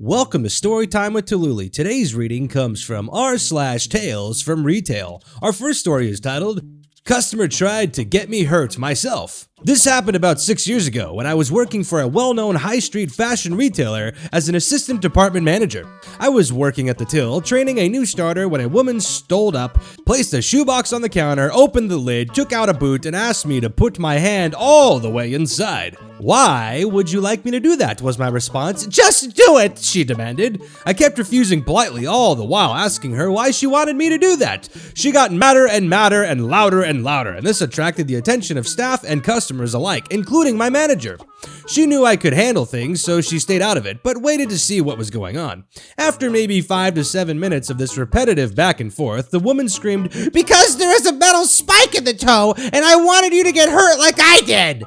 Welcome to Storytime with Tallulah. Today's reading comes from r/TalesFromRetail. Our first story is titled, Customer Tried to Get Me Hurt Myself. This happened about 6 years ago when I was working for a well-known high street fashion retailer as an assistant department manager. I was working at the till, training a new starter when a woman strolled up, placed a shoebox on the counter, opened the lid, took out a boot, and asked me to put my hand all the way inside. "Why would you like me to do that?" was my response. "Just do it," she demanded. I kept refusing politely, all the while asking her why she wanted me to do that. She got madder and madder and louder, and this attracted the attention of staff and customers alike, including my manager. She knew I could handle things, so she stayed out of it, but waited to see what was going on. After maybe 5 to 7 minutes of this repetitive back and forth, the woman screamed, "Because there is a metal spike in the toe, and I wanted you to get hurt like I did!"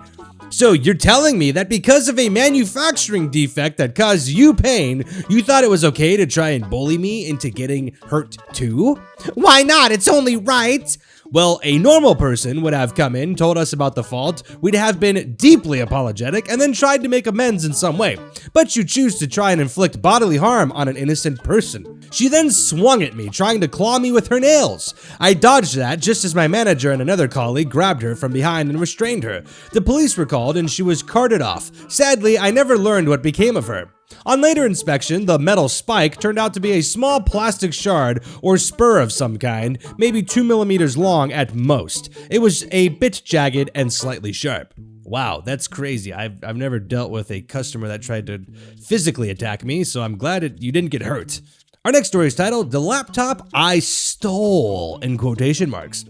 So you're telling me that because of a manufacturing defect that caused you pain, you thought it was okay to try and bully me into getting hurt too? Why not? It's only right. Well, a normal person would have come in, told us about the fault, we'd have been deeply apologetic, and then tried to make amends in some way. But you choose to try and inflict bodily harm on an innocent person. She then swung at me, trying to claw me with her nails. I dodged that just as my manager and another colleague grabbed her from behind and restrained her. The police were called and she was carted off. Sadly, I never learned what became of her. On later inspection, the metal spike turned out to be a small plastic shard or spur of some kind, maybe 2 millimeters long at most. It was a bit jagged and slightly sharp. Wow, that's crazy. I've never dealt with a customer that tried to physically attack me, so I'm glad you didn't get hurt. Our next story is titled, The Laptop I Stole, in quotation marks.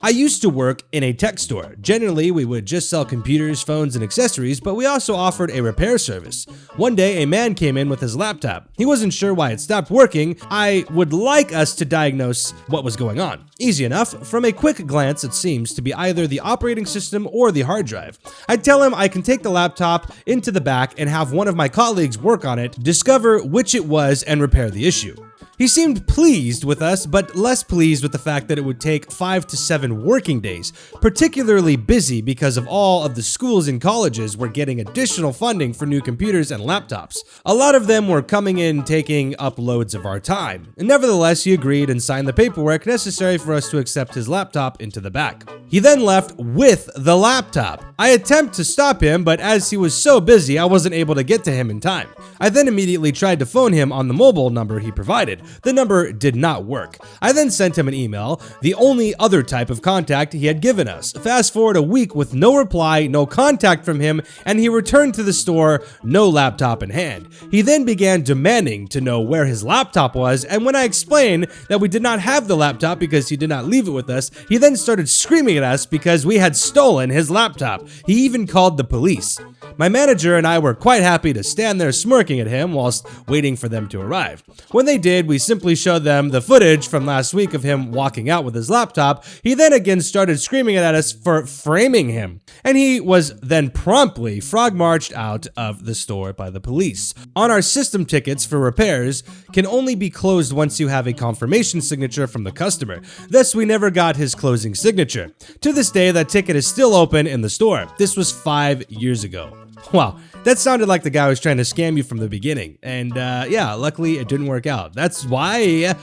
I used to work in a tech store. Generally, we would just sell computers, phones, and accessories, but we also offered a repair service. One day, a man came in with his laptop. He wasn't sure why it stopped working. I would like us to diagnose what was going on. Easy enough. From a quick glance, it seems to be either the operating system or the hard drive. I tell him I can take the laptop into the back and have one of my colleagues work on it, discover which it was, and repair the issue. He seemed pleased with us, but less pleased with the fact that it would take 5 to 7 working days, particularly busy because of all of the schools and colleges were getting additional funding for new computers and laptops. A lot of them were coming in taking up loads of our time. Nevertheless, he agreed and signed the paperwork necessary for us to accept his laptop into the back. He then left with the laptop. I attempted to stop him, but as he was so busy, I wasn't able to get to him in time. I then immediately tried to phone him on the mobile number he provided. The number did not work. I then sent him an email, the only other type of contact he had given us. Fast forward a week with no reply, no contact from him, and he returned to the store, no laptop in hand. He then began demanding to know where his laptop was, and when I explained that we did not have the laptop because he did not leave it with us, he then started screaming at us because we had stolen his laptop. He even called the police. My manager and I were quite happy to stand there smirking at him whilst waiting for them to arrive. When they did, we simply showed them the footage from last week of him walking out with his laptop. He then again started screaming at us for framing him, and he was then promptly frog-marched out of the store by the police. On our system, tickets for repairs can only be closed once you have a confirmation signature from the customer. Thus, we never got his closing signature. To this day, that ticket is still open in the store. This was 5 years ago. Wow, that sounded like the guy was trying to scam you from the beginning. And yeah, luckily it didn't work out. That's why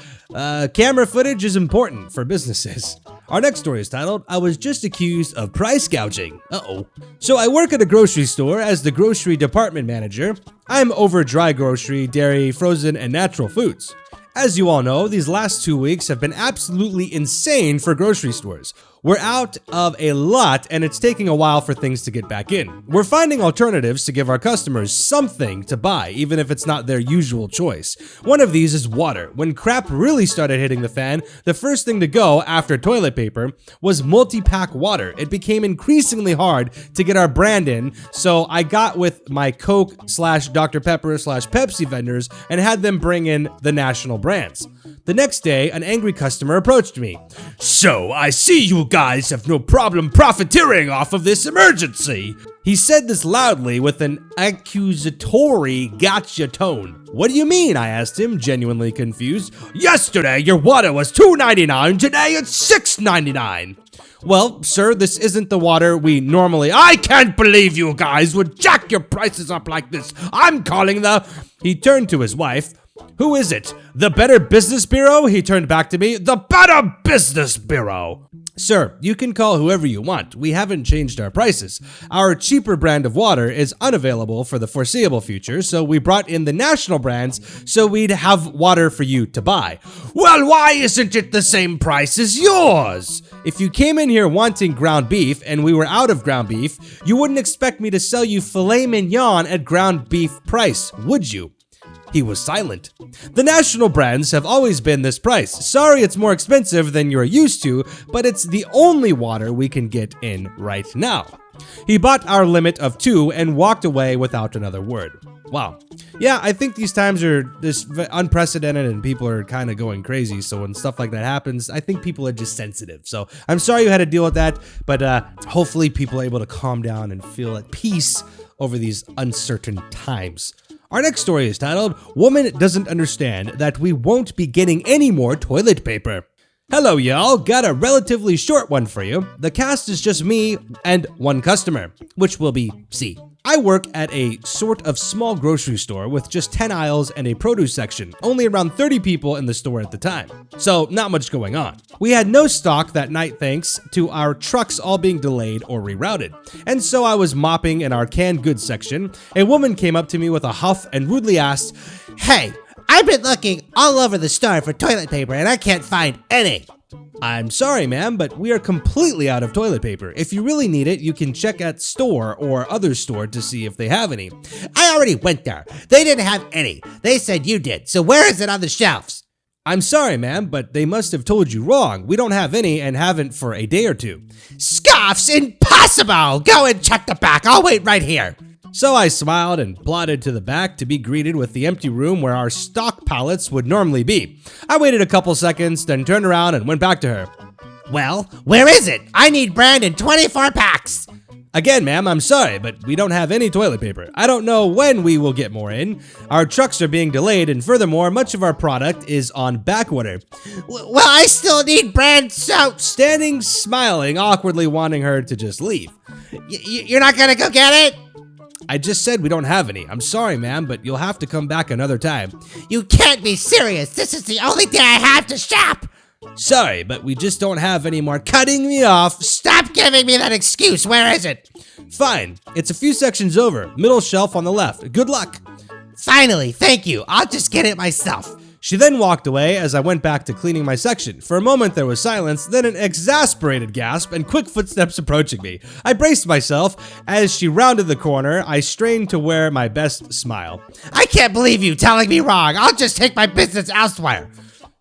camera footage is important for businesses. Our next story is titled, I was just accused of price gouging. Uh-oh. So I work at a grocery store as the grocery department manager. I'm over dry grocery, dairy, frozen, and natural foods. As you all know, these last 2 weeks have been absolutely insane for grocery stores. We're out of a lot and it's taking a while for things to get back in. We're finding alternatives to give our customers something to buy, even if it's not their usual choice. One of these is water. When crap really started hitting the fan, the first thing to go after toilet paper was multi-pack water. It became increasingly hard to get our brand in, so I got with my Coke/Dr. Pepper/Pepsi vendors and had them bring in the national brands. The next day, an angry customer approached me. "So, I see you guys have no problem profiteering off of this emergency." He said this loudly with an accusatory gotcha tone. What do you mean? I asked him, genuinely confused. Yesterday your water was $2.99, today it's $6.99. Well, sir, this isn't the water we normally— I can't believe you guys would jack your prices up like this. I'm calling the— He turned to his wife. Who is it? The Better Business Bureau? He turned back to me. The Better Business Bureau. Sir, you can call whoever you want. We haven't changed our prices. Our cheaper brand of water is unavailable for the foreseeable future, so we brought in the national brands so we'd have water for you to buy. Well, why isn't it the same price as yours? If you came in here wanting ground beef and we were out of ground beef, you wouldn't expect me to sell you filet mignon at ground beef price, would you? He was silent. The national brands have always been this price. Sorry it's more expensive than you're used to, but it's the only water we can get in right now. He bought our limit of 2 and walked away without another word. Wow. Yeah, I think these times are just unprecedented and people are kind of going crazy. So when stuff like that happens, I think people are just sensitive. So I'm sorry you had to deal with that, but hopefully people are able to calm down and feel at peace over these uncertain times. Our next story is titled, Woman Doesn't Understand That We Won't Be Getting Any More Toilet Paper. Hello y'all, got a relatively short one for you. The cast is just me and one customer, which will be C. I work at a sort of small grocery store with just 10 aisles and a produce section, only around 30 people in the store at the time. So not much going on. We had no stock that night thanks to our trucks all being delayed or rerouted. And so I was mopping in our canned goods section. A woman came up to me with a huff and rudely asked, "Hey, I've been looking all over the store for toilet paper and I can't find any." I'm sorry, ma'am, but we are completely out of toilet paper. If you really need it, you can check at store or other store to see if they have any. I already went there. They didn't have any. They said you did. So where is it on the shelves? I'm sorry, ma'am, but they must have told you wrong. We don't have any and haven't for a day or two. Scoffs! Impossible! Go and check the back. I'll wait right here. So I smiled and plodded to the back to be greeted with the empty room where our stock pallets would normally be. I waited a couple seconds, then turned around and went back to her. Well, where is it? I need brand in 24 packs. Again, ma'am, I'm sorry, but we don't have any toilet paper. I don't know when we will get more in. Our trucks are being delayed, and furthermore, much of our product is on back order. Well, I still need brand soap. Standing, smiling, awkwardly wanting her to just leave. You're not gonna go get it? I just said we don't have any. I'm sorry, ma'am, but you'll have to come back another time. You can't be serious. This is the only day I have to shop. Sorry, but we just don't have any more. Cutting me off. Stop giving me that excuse. Where is it? Fine. It's a few sections over. Middle shelf on the left. Good luck. Finally, thank you. I'll just get it myself. She then walked away as I went back to cleaning my section. For a moment there was silence, then an exasperated gasp and quick footsteps approaching me. I braced myself. As she rounded the corner, I strained to wear my best smile. I can't believe you telling me wrong. I'll just take my business elsewhere.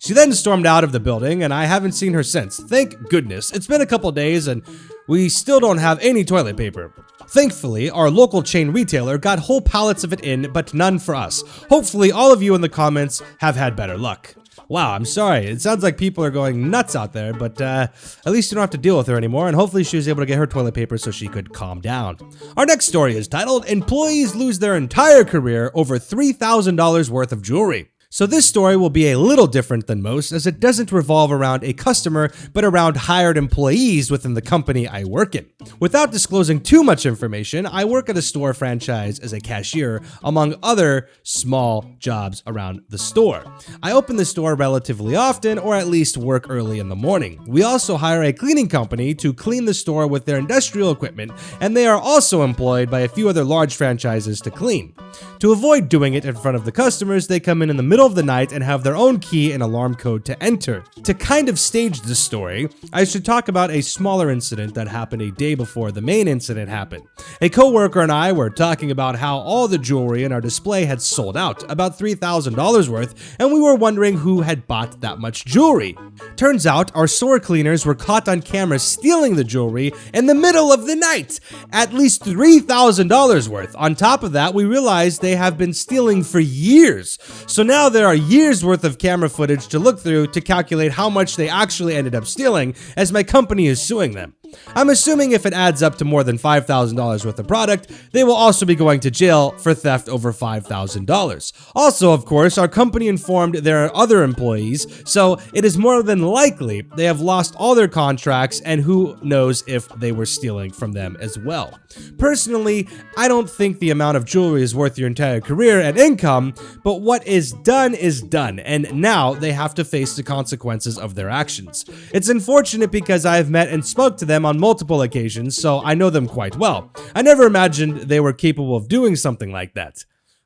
She then stormed out of the building and I haven't seen her since. Thank goodness. It's been a couple days and we still don't have any toilet paper. Thankfully, our local chain retailer got whole pallets of it in, but none for us. Hopefully, all of you in the comments have had better luck. Wow, I'm sorry. It sounds like people are going nuts out there, but at least you don't have to deal with her anymore, and hopefully she was able to get her toilet paper so she could calm down. Our next story is titled, Employees Lose Their Entire Career Over $3,000 Worth of Jewelry. So this story will be a little different than most, as it doesn't revolve around a customer, but around hired employees within the company I work in. Without disclosing too much information, I work at a store franchise as a cashier, among other small jobs around the store. I open the store relatively often, or at least work early in the morning. We also hire a cleaning company to clean the store with their industrial equipment, and they are also employed by a few other large franchises to clean. To avoid doing it in front of the customers, they come in the middle of the night and have their own key and alarm code to enter. To kind of stage this story, I should talk about a smaller incident that happened a day before the main incident happened. A coworker and I were talking about how all the jewelry in our display had sold out, about $3,000 worth, and we were wondering who had bought that much jewelry. Turns out our store cleaners were caught on camera stealing the jewelry in the middle of the night, at least $3,000 worth. On top of that, we realized they have been stealing for years. So now there are years worth of camera footage to look through to calculate how much they actually ended up stealing, as my company is suing them. I'm assuming if it adds up to more than $5,000 worth of product, they will also be going to jail for theft over $5,000. Also, of course, our company informed their other employees, so it is more than likely they have lost all their contracts, and who knows if they were stealing from them as well. Personally, I don't think the amount of jewelry is worth your entire career and income, but what is done, and now they have to face the consequences of their actions. It's unfortunate because I have met and spoke to them on multiple occasions, so I know them quite well. I never imagined they were capable of doing something like that.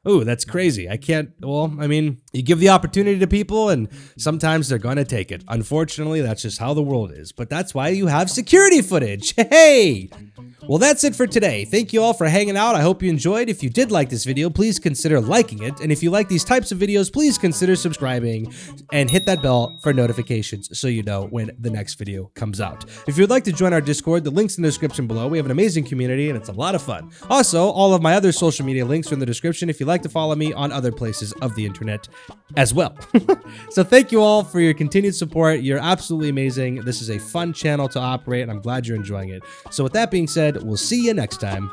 Ooh, that's crazy. You give the opportunity to people and sometimes they're gonna take it. Unfortunately, that's just how the world is, but that's why you have security footage. Hey! Well, that's it for today. Thank you all for hanging out. I hope you enjoyed. If you did like this video, please consider liking it. And if you like these types of videos, please consider subscribing and hit that bell for notifications so you know when the next video comes out. If you'd like to join our Discord, the link's in the description below. We have an amazing community and it's a lot of fun. Also, all of my other social media links are in the description if you'd like to follow me on other places of the internet as well. So thank you all for your continued support. You're absolutely amazing. This is a fun channel to operate and I'm glad you're enjoying it. So with that being said, we'll see you next time.